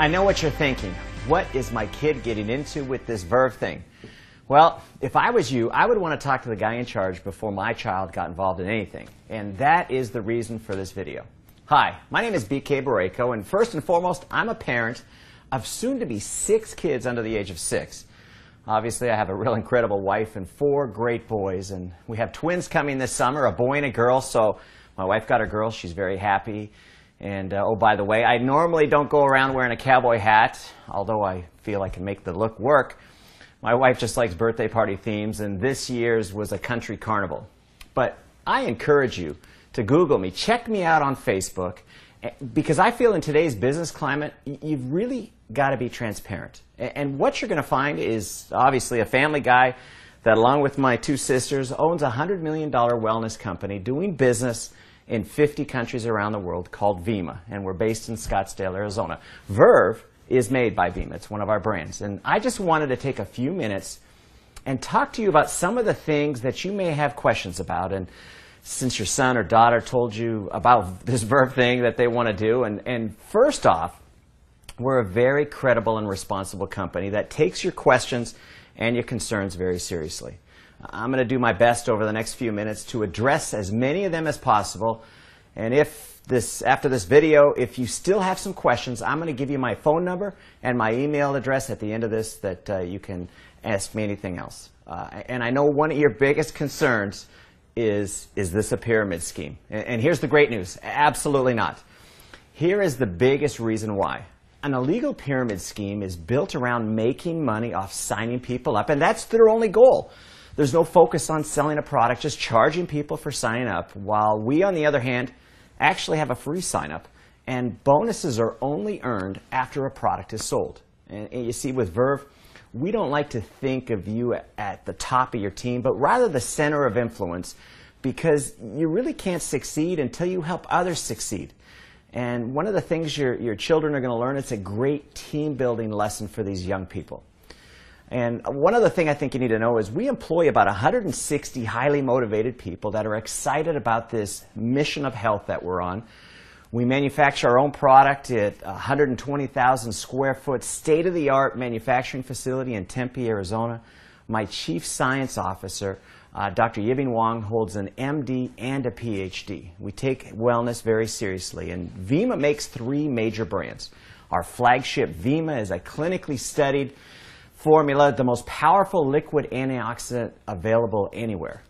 I know what you're thinking. What is my kid getting into with this Verve thing? Well, if I was you, I would want to talk to the guy in charge before my child got involved in anything. And that is the reason for this video. Hi, my name is BK Barreco, and first and foremost, I'm a parent of soon-to-be 6 kids under the age of 6. Obviously, I have a real incredible wife and 4 great boys, and we have twins coming this summer, a boy and a girl, so my wife got a girl. She's very happy. And, oh, by the way, I normally don't go around wearing a cowboy hat, although I feel I can make the look work. My wife just likes birthday party themes, and this year's was a country carnival. But I encourage you to Google me, check me out on Facebook, because I feel in today's business climate, you've really got to be transparent. And what you're going to find is obviously a family guy that, along with my 2 sisters, owns a $100 million wellness company doing business in 50 countries around the world called Vima, and we're based in Scottsdale, Arizona. Verve is made by Vima. It's one of our brands. And I just wanted to take a few minutes and talk to you about some of the things that you may have questions about. And since your son or daughter told you about this Verve thing that they want to do, and first off, we're a very credible and responsible company that takes your questions and your concerns very seriously. I'm going to do my best over the next few minutes to address as many of them as possible. And after this video, if you still have some questions, I'm going to give you my phone number and my email address at the end of this that you can ask me anything else. And I know one of your biggest concerns is this a pyramid scheme? And here's the great news. Absolutely not. Here is the biggest reason why. An illegal pyramid scheme is built around making money off signing people up, and that's their only goal. There's no focus on selling a product, just charging people for signing up, while we, on the other hand, actually have a free sign-up, and bonuses are only earned after a product is sold. And you see, with Verve, we don't like to think of you at the top of your team, but rather the center of influence, because you really can't succeed until you help others succeed. And one of the things your children are going to learn, it's a great team-building lesson for these young people. And one other thing I think you need to know is we employ about 160 highly motivated people that are excited about this mission of health that we're on. We manufacture our own product at a 120,000 square foot state-of-the-art manufacturing facility in Tempe, Arizona. My chief science officer, Dr. Yibing Wang, holds an MD and a PhD. We take wellness very seriously, and Vima makes 3 major brands. Our flagship Vima is a clinically studied formula, the most powerful liquid antioxidant available anywhere.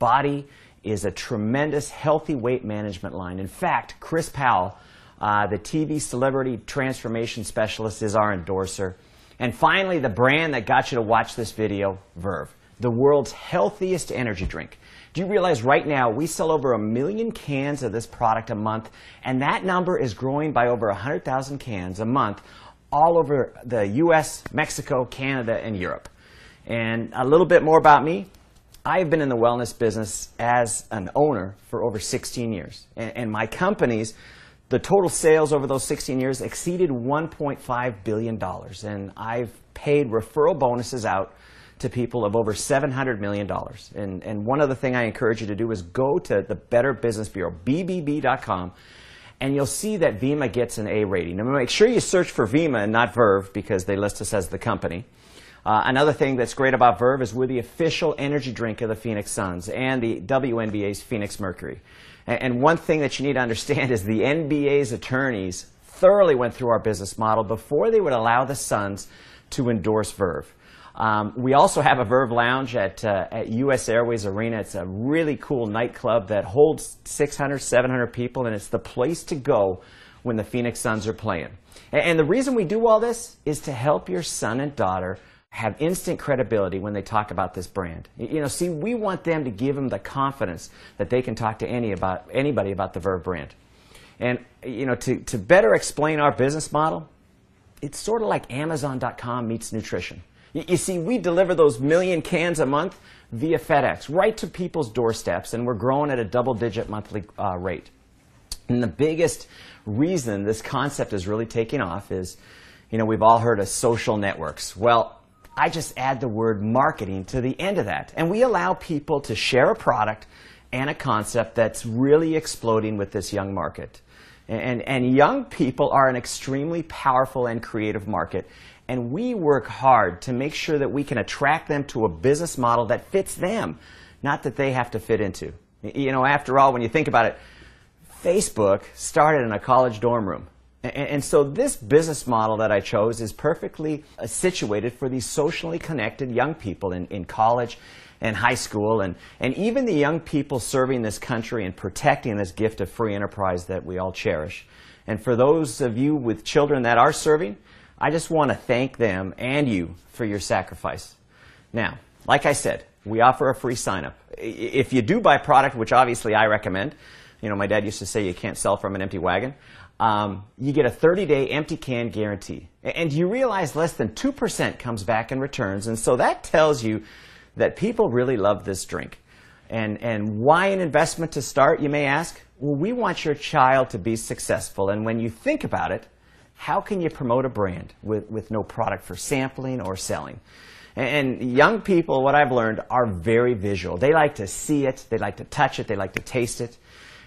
Body is a tremendous healthy weight management line. In fact, Chris Powell, the TV celebrity transformation specialist, is our endorser. And finally, the brand that got you to watch this video, Verve, the world's healthiest energy drink. Do you realize right now we sell over 1 million cans of this product a month, and that number is growing by over 100,000 cans a month all over the U.S., Mexico, Canada, and Europe. And a little bit more about me. I've been in the wellness business as an owner for over 16 years. And my companies, the total sales over those 16 years exceeded $1.5 billion. And I've paid referral bonuses out to people of over $700 million. And one other thing I encourage you to do is go to the Better Business Bureau, bbb.com, and you'll see that Vima gets an A rating. Now, make sure you search for Vima and not Verve, because they list us as the company. Another thing that's great about Verve is we're the official energy drink of the Phoenix Suns and the WNBA's Phoenix Mercury. And one thing that you need to understand is the NBA's attorneys thoroughly went through our business model before they would allow the Suns to endorse Verve. We also have a Verve Lounge at US Airways Arena. It's a really cool nightclub that holds 600, 700 people, and it's the place to go when the Phoenix Suns are playing. And the reason we do all this is to help your son and daughter have instant credibility when they talk about this brand. You know, see, we want them to give them the confidence that they can talk to anybody about the Verve brand. And, you know, to better explain our business model, it's sort of like Amazon.com meets nutrition. You see, we deliver those 1 million cans a month via FedEx, right to people's doorsteps, and we're growing at a double-digit monthly rate. And the biggest reason this concept is really taking off is, you know, we've all heard of social networks. Well, I just add the word marketing to the end of that, and we allow people to share a product and a concept that's really exploding with this young market. And young people are an extremely powerful and creative market. And we work hard to make sure that we can attract them to a business model that fits them, not that they have to fit into. You know, after all, when you think about it, Facebook started in a college dorm room. And so this business model that I chose is perfectly situated for these socially connected young people in college and high school, and even the young people serving this country and protecting this gift of free enterprise that we all cherish. And for those of you with children that are serving, I just want to thank them and you for your sacrifice. Now, like I said, we offer a free sign-up. If you do buy product, which obviously I recommend, you know, my dad used to say you can't sell from an empty wagon, you get a 30-day empty can guarantee. And you realize less than 2% comes back in returns, and so that tells you that people really love this drink. And why an investment to start, you may ask? Well, we want your child to be successful, and when you think about it, how can you promote a brand with no product for sampling or selling? And young people, what I've learned, are very visual. They like to see it, they like to touch it, they like to taste it.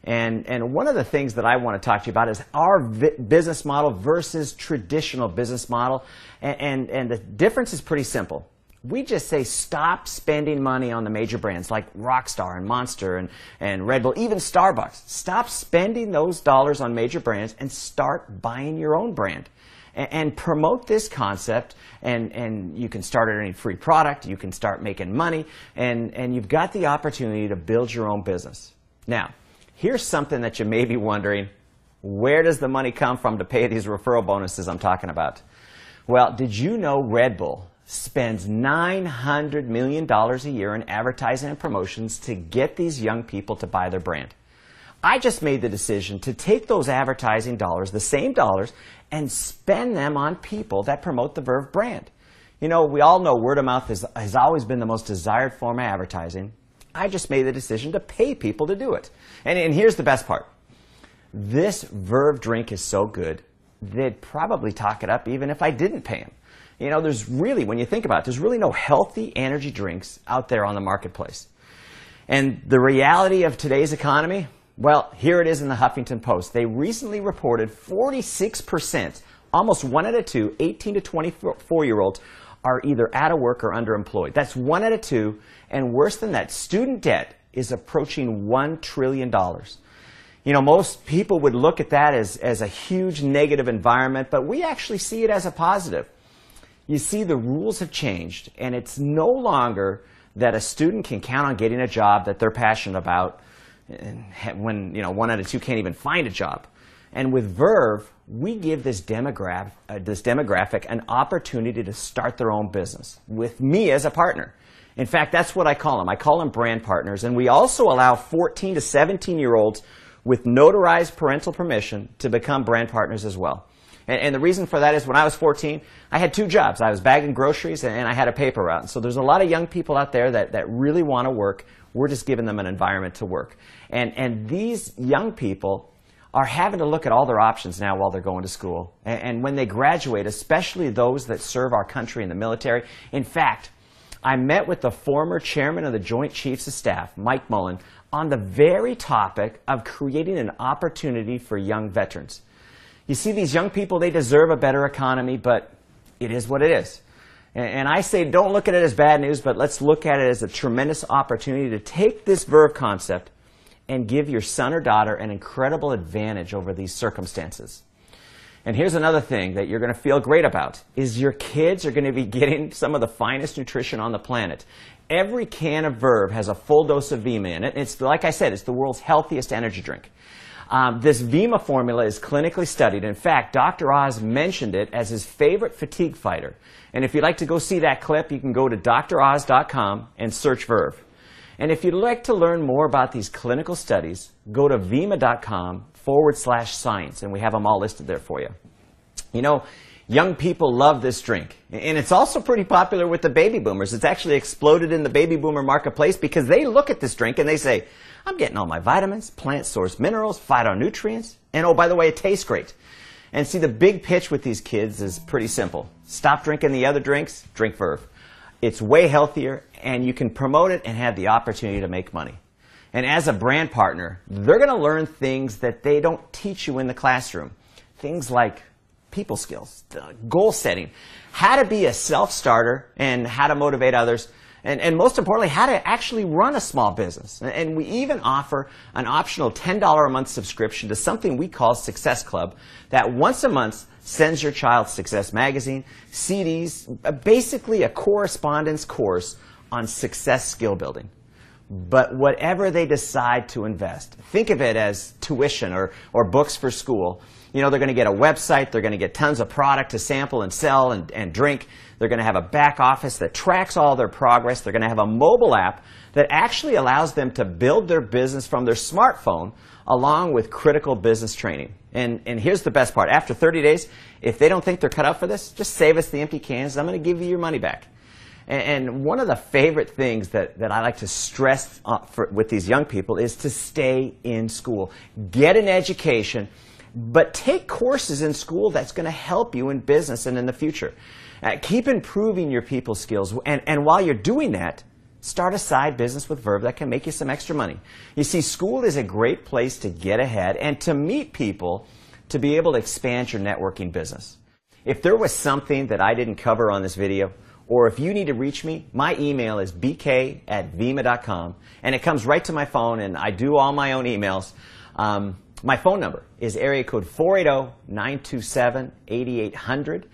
And one of the things that I want to talk to you about is our business model versus traditional business model. And the difference is pretty simple. We just say stop spending money on the major brands like Rockstar and Monster and Red Bull, even Starbucks. Stop spending those dollars on major brands and start buying your own brand. And promote this concept, and you can start earning free product, you can start making money, and you've got the opportunity to build your own business. Now, here's something that you may be wondering, where does the money come from to pay these referral bonuses I'm talking about? Well, did you know Red Bull spends $900 million a year in advertising and promotions to get these young people to buy their brand? I just made the decision to take those advertising dollars, the same dollars, and spend them on people that promote the Verve brand. You know, we all know word of mouth has always been the most desired form of advertising. I just made the decision to pay people to do it. And here's the best part. This Verve drink is so good, they'd probably talk it up even if I didn't pay them. You know, there's really, when you think about it, there's really no healthy energy drinks out there on the marketplace. And the reality of today's economy, well, here it is in the Huffington Post. They recently reported 46%, almost 1 out of 2, 18 to 24-year-olds are either out of work or underemployed. That's 1 out of 2, and worse than that, student debt is approaching $1 trillion. You know, most people would look at that as a huge negative environment, but we actually see it as a positive. You see, the rules have changed, and it's no longer that a student can count on getting a job that they're passionate about when, you know, 1 out of 2 can't even find a job. And with Verve, we give this demographic an opportunity to start their own business with me as a partner. In fact, that's what I call them. I call them brand partners. And we also allow 14 to 17-year-olds with notarized parental permission to become brand partners as well. And the reason for that is when I was 14, I had 2 jobs. I was bagging groceries and I had a paper route. And so there's a lot of young people out there that really want to work. We're just giving them an environment to work. And these young people are having to look at all their options now while they're going to school. And when they graduate, especially those that serve our country in the military. In fact, I met with the former chairman of the Joint Chiefs of Staff, Mike Mullen, on the very topic of creating an opportunity for young veterans. You see, these young people, they deserve a better economy, but it is what it is. And I say don't look at it as bad news, but let's look at it as a tremendous opportunity to take this Verve concept and give your son or daughter an incredible advantage over these circumstances. And here's another thing that you're going to feel great about, is your kids are going to be getting some of the finest nutrition on the planet. Every can of Verve has a full dose of Vima in it. It's, like I said, it's the world's healthiest energy drink. This Vima formula is clinically studied. In fact, Dr. Oz mentioned it as his favorite fatigue fighter. And if you'd like to go see that clip, you can go to droz.com and search Verve. And if you'd like to learn more about these clinical studies, go to vima.com/science, and we have them all listed there for you. You know, young people love this drink. And it's also pretty popular with the baby boomers. It's actually exploded in the baby boomer marketplace because they look at this drink and they say, I'm getting all my vitamins, plant source minerals, phytonutrients, and oh, by the way, it tastes great. And see, the big pitch with these kids is pretty simple. Stop drinking the other drinks, drink Verve. It's way healthier, and you can promote it and have the opportunity to make money. And as a brand partner, they're going to learn things that they don't teach you in the classroom. Things like people skills, goal setting, how to be a self-starter and how to motivate others, and most importantly, how to actually run a small business. And we even offer an optional $10 a month subscription to something we call Success Club that once a month sends your child Success Magazine, CDs, basically a correspondence course on success skill building. But whatever they decide to invest, think of it as tuition or books for school. You know, they're going to get a website, they're going to get tons of product to sample and sell and drink. They're going to have a back office that tracks all their progress. They're going to have a mobile app that actually allows them to build their business from their smartphone along with critical business training. And here's the best part. After 30 days, if they don't think they're cut out for this, just save us the empty cans. I'm going to give you your money back. And one of the favorite things that I like to stress with these young people is to stay in school. Get an education, but take courses in school that's going to help you in business and in the future. Keep improving your people skills. And while you're doing that, start a side business with Verve that can make you some extra money. You see, school is a great place to get ahead and to meet people to be able to expand your networking business. If there was something that I didn't cover on this video, or if you need to reach me, my email is bk@vima.com, and it comes right to my phone, and I do all my own emails. My phone number is area code 480-927-8800.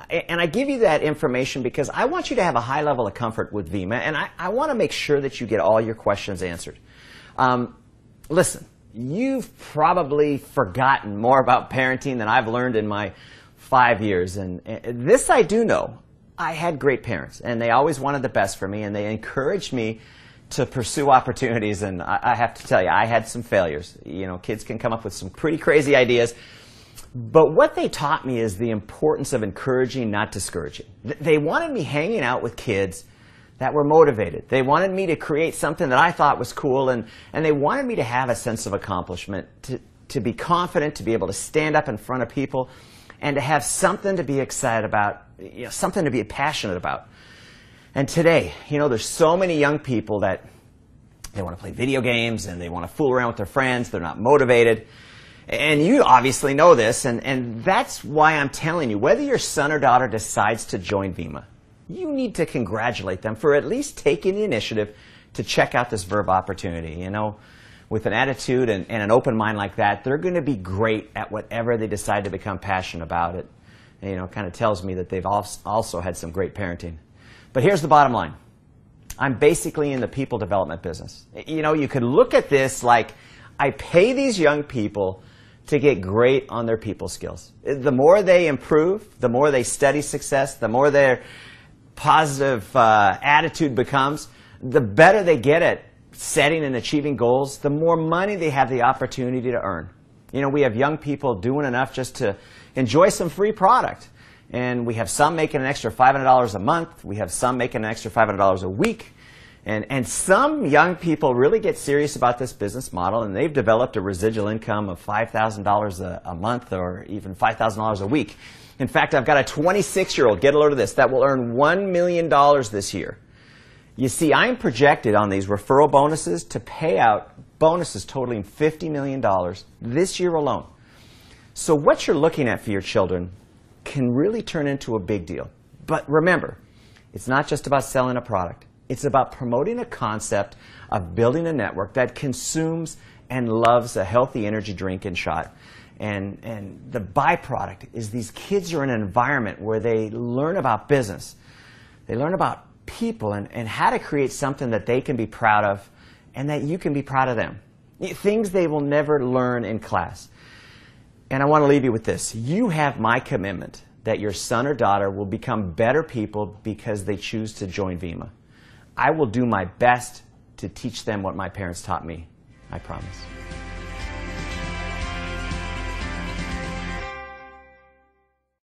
And I give you that information because I want you to have a high level of comfort with Vima, and I want to make sure that you get all your questions answered. Listen, you've probably forgotten more about parenting than I've learned in my 5 years, and this I do know. I had great parents, and they always wanted the best for me, and they encouraged me to pursue opportunities, and I have to tell you, I had some failures. You know, kids can come up with some pretty crazy ideas, but what they taught me is the importance of encouraging, not discouraging. They wanted me hanging out with kids that were motivated. They wanted me to create something that I thought was cool, and they wanted me to have a sense of accomplishment, to be confident, to be able to stand up in front of people, and to have something to be excited about, you know, something to be passionate about. And today, you know, there's so many young people that they want to play video games and they want to fool around with their friends. They're not motivated. And you obviously know this, and that's why I'm telling you, whether your son or daughter decides to join Vima, you need to congratulate them for at least taking the initiative to check out this Verve opportunity. You know, with an attitude and an open mind like that, they're going to be great at whatever they decide to become passionate about it. And, you know, it kind of tells me that they've also had some great parenting. But here's the bottom line. I'm basically in the people development business. You know, you could look at this like I pay these young people to get great on their people skills. The more they improve, the more they study success, the more their positive attitude becomes, the better they get at setting and achieving goals, the more money they have the opportunity to earn. You know, we have young people doing enough just to enjoy some free product. And we have some making an extra $500 a month. We have some making an extra $500 a week. And some young people really get serious about this business model, and they've developed a residual income of $5,000 a month or even $5,000 a week. In fact, I've got a 26-year-old, get a load of this, that will earn $1 million this year. You see, I'm projected on these referral bonuses to pay out bonuses totaling $50 million this year alone. So what you're looking at for your children can really turn into a big deal. But remember, it's not just about selling a product. It's about promoting a concept of building a network that consumes and loves a healthy energy drink and shot. And the byproduct is these kids are in an environment where they learn about business. They learn about people and how to create something that they can be proud of and that you can be proud of them. Things they will never learn in class. And I want to leave you with this. You have my commitment that your son or daughter will become better people because they choose to join Vima. I will do my best to teach them what my parents taught me. I promise.